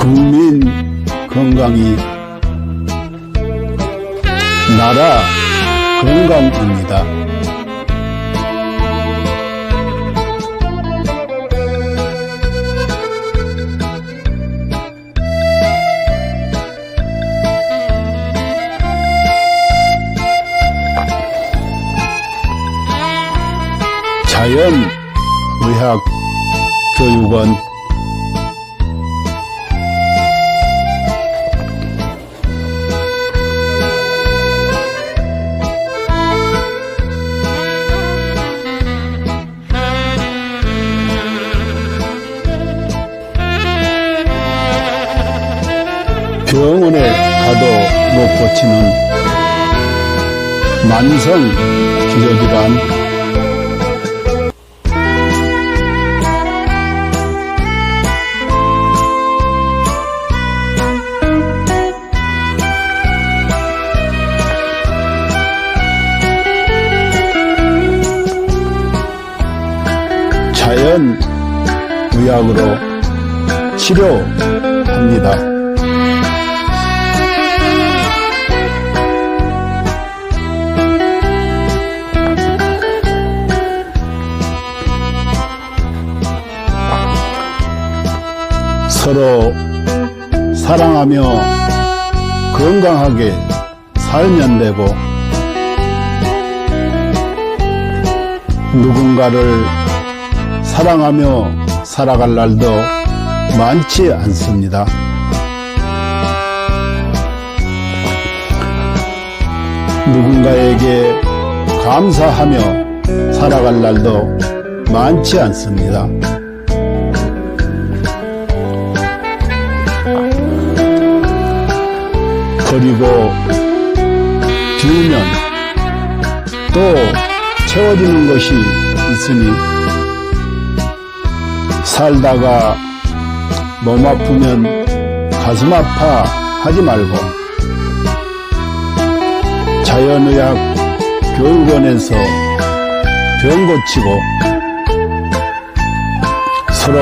국민 건강이 나라 건강입니다. 자연의학교육원 병원에 가도 못 고치는 만성 기저질환, 자연의학으로 치료합니다. 서로 사랑하며 건강하게 살면 되고, 누군가를 사랑하며 살아갈 날도 많지 않습니다. 누군가에게 감사하며 살아갈 날도 많지 않습니다. 그리고 비우면 또 채워지는 것이 있으니, 살다가 몸 아프면 가슴 아파 하지 말고 자연의학 교육원에서 병 고치고 서로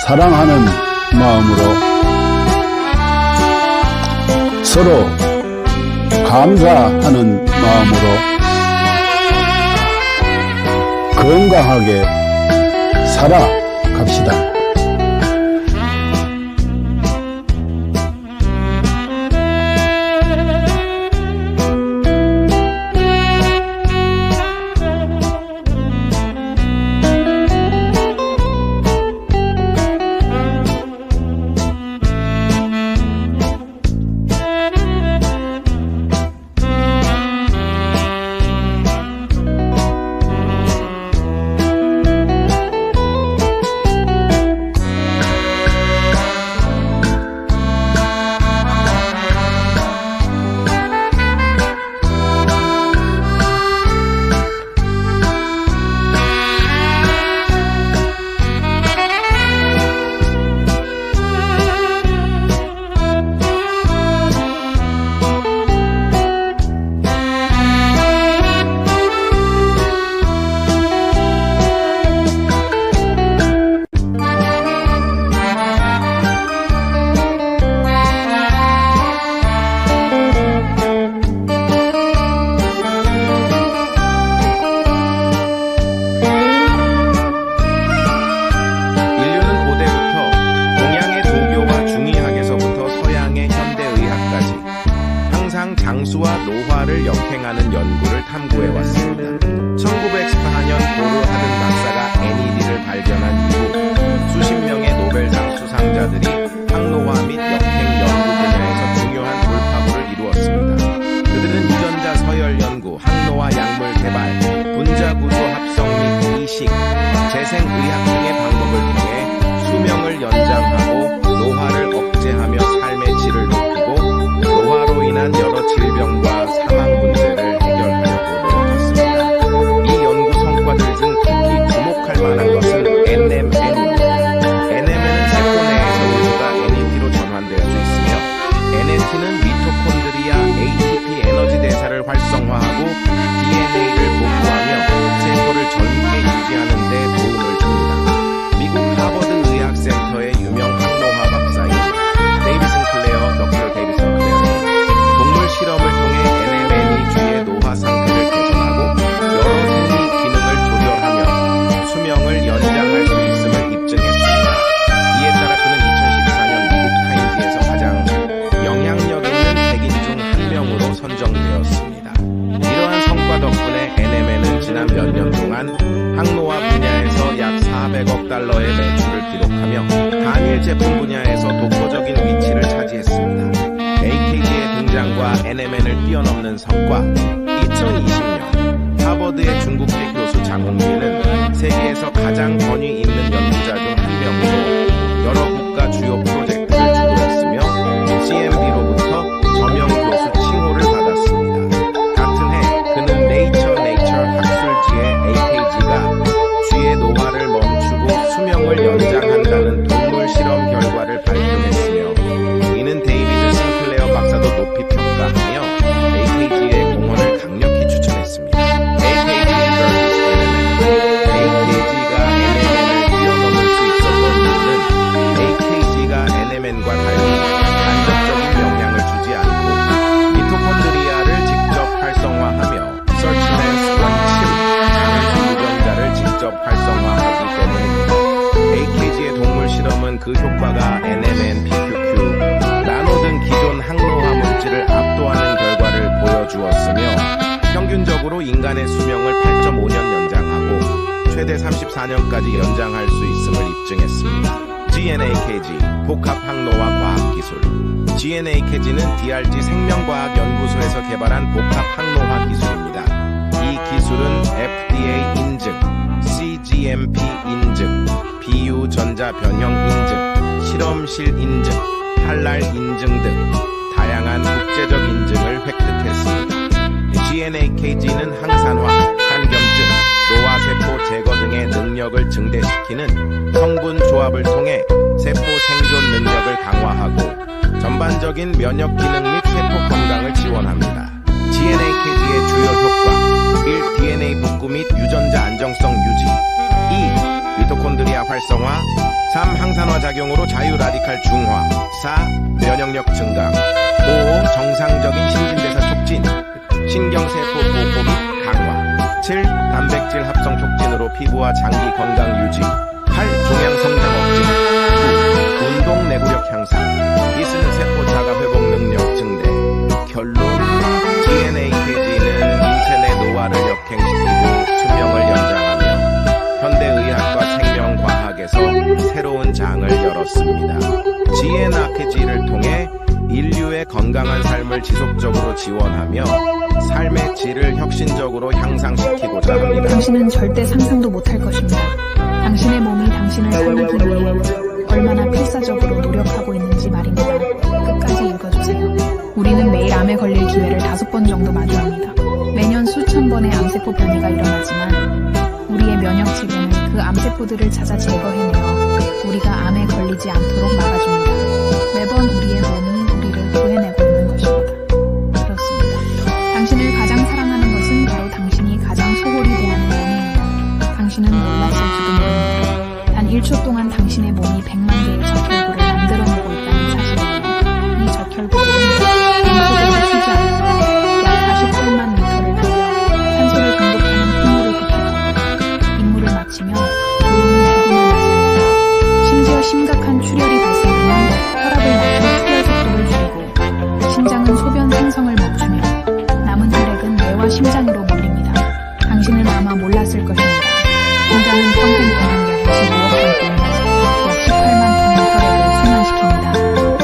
사랑하는 마음으로, 서로 감사하는 마음으로 건강하게 살아갑시다. 장수와 노화를 역행하는 연구를 탐구해왔습니다. 1914년 고르하든 박사가 NAD를 발견한 이후 수십 명의 노벨상 수상자들이 항노화 및 역행 연구 분야에서 중요한 돌파구를 이루었습니다. 그들은 유전자 서열 연구, 항노화 약물 개발, 분자구조 합성 및 이식, 재생의학 등의 방법을 통해 수명을 연장하고 노화를 억제하며 삶의 질을 높이고 노화로 인한 여러 질병과 사망 문제를 해결하려고 노력했습니다. 이 연구 성과들 중 특히 주목할 만한 것은 NMN입니다. NMN은 세포 내에서 모두가 NAD로 전환될 수 있으며, NAD는 미토콘드리아 ATP 에너지 대사를 활성화하고 DNA를 복구하며 세포를 젊게 유지하는 데 도움을 줍니다. 기록하며 단일 제품 분야에서 독보적인 위치를 차지했습니다. AKG의 등장과 NMN을 뛰어넘는 성과. 2020년 하버드의 중국계 교수 장홍민은 세계에서 가장 권위 있는 연구자 중 한 명으로 여러 국가 주요 프로젝트를 주도했으며 CMB로부터 저명 교수 칭호를 받았습니다. 같은 해 그는 네이처 학술지에 AKG가 쥐의 노화를 멈추고 수명을 연장한다는 동물 실험 결과를 발표했으며 이는 데이비드 싱클레어 박사도 높이 평가하며 AKG의 공헌을 강력히 추천했습니다. AKG vs NMN. AKG가 NMN을 뛰어넘을 수 있었던 이유는 AKG가 NMN과 달리 간접적인 영향을 주지 않고 미토콘드리아를 직접 활성화하며 서치넷과 장수 유전자를 직접 활성화하기 때문입니다. AKG의 동물 실험은 그 효과가 NMN, PQQ, 나노 등 기존 항노화 물질을 압도하는 결과를 보여주었으며 평균적으로 인간의 수명을 8.5년 연장하고 최대 34년까지 연장할 수 있음을 입증했습니다. GNAKG, 복합항노화 과학기술. GNAKG는 DRG 생명과학연구소에서 개발한 복합항노화 기술입니다. 이 기술은 FDA 인증, CGMP 인증, 비유전자 변형 인증, 실험실 인증, 할랄 인증 등 다양한 국제적 인증을 획득했습니다. GNAKG는 항산화, 간염증, 노화세포 제거 등의 능력을 증대시키는 성분 조합을 통해 세포 생존 능력을 강화하고 전반적인 면역 기능 및 세포 건강을 지원합니다. GNAKG의 주요 효과 1. DNA 복구 및 유전자 안정성 유지 2. 미토콘드리아 활성화 3. 항산화 작용으로 자유 라디칼 중화 4. 면역력 증강 5. 정상적인 신진대사 촉진 신경세포 보호 및 강화 7. 단백질 합성 촉진으로 피부와 장기 건강 유지 8. 종양 성장 억제 9. 운동 내구력 향상 이스는 세포 자가 회복 능력 증대 결론 GNAKG는 인체 내 노화를 역행시키고 수명을 연장하며 현대의학과 생명과학에서 새로운 장을 열었습니다. GNAKG를 통해 인류의 건강한 삶을 지속적으로 지원하며 삶의 질을 혁신적으로 향상시키고자 합니다. 당신은 절대 상상도 못할 것입니다. 당신의 몸이 당신을 살리기 위해 얼마나 필사적으로 노력하고 있는지 말입니다. 끝까지 읽어주세요. 우리는 매일 암에 걸릴 기회를 5번 정도 마주합니다. 매년 수천 번의 암세포 변이가 일어나지만 우리의 면역 체계는 그 암세포들을 찾아 제거해내어 우리가 암에 걸리지 않도록 막아줍니다. 매번 우리의 몸이 우리를 구해내고 있는 것입니다. 그렇습니다. 당신을 가장 사랑하는 것은 바로 당신이 가장 소홀히 대하는 몸입니다. 당신은 몰랐을지도 모릅니다. 단 1초 동안 당신의 몸이 100만 개의 적혈구를 만들어내고 있다는 사실이에요. 이 적혈구들은 몸속에서 쉬지 않고 약 48만 미터를 달려 산소를 공급하는 풍물을 부탁하고 임무를 마치면 조용히 죽음을 맞습니다. 심지어 심각한 출혈이 발생하면 혈압을 낮춰 출혈 속도를 줄이고 심장은 소변 생성을 멈추며 남은 혈액은 뇌와 심장으로 몰립니다. 당신은 아마 몰랐을 것입니다. 심장은 평생 동안 약 25억 번 뛰며 약 18만 톤의 혈액을 순환시킵니다.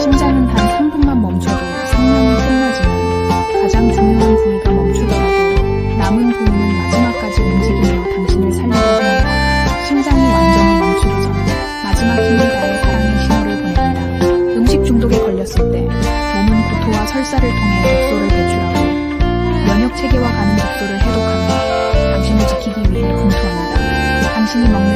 심장은 단 3분만 멈춰도 생명이 끝나지만 가장 중요한 부위가 멈추더라도 남은 부위는 마지막까지 움직이며 당신을 살리려 합니다. 심장이 완전히 멈추기 전 마지막 힘을 다해 사랑의 신호를 보냅니다. 음식 중독에 걸렸을 때 몸은 구토와 설사를 통해 독소를 배출하고 면역 체계와 가는 독소를 해독하며 당신을 지키기 위해 분투합니다. 당신이 먹는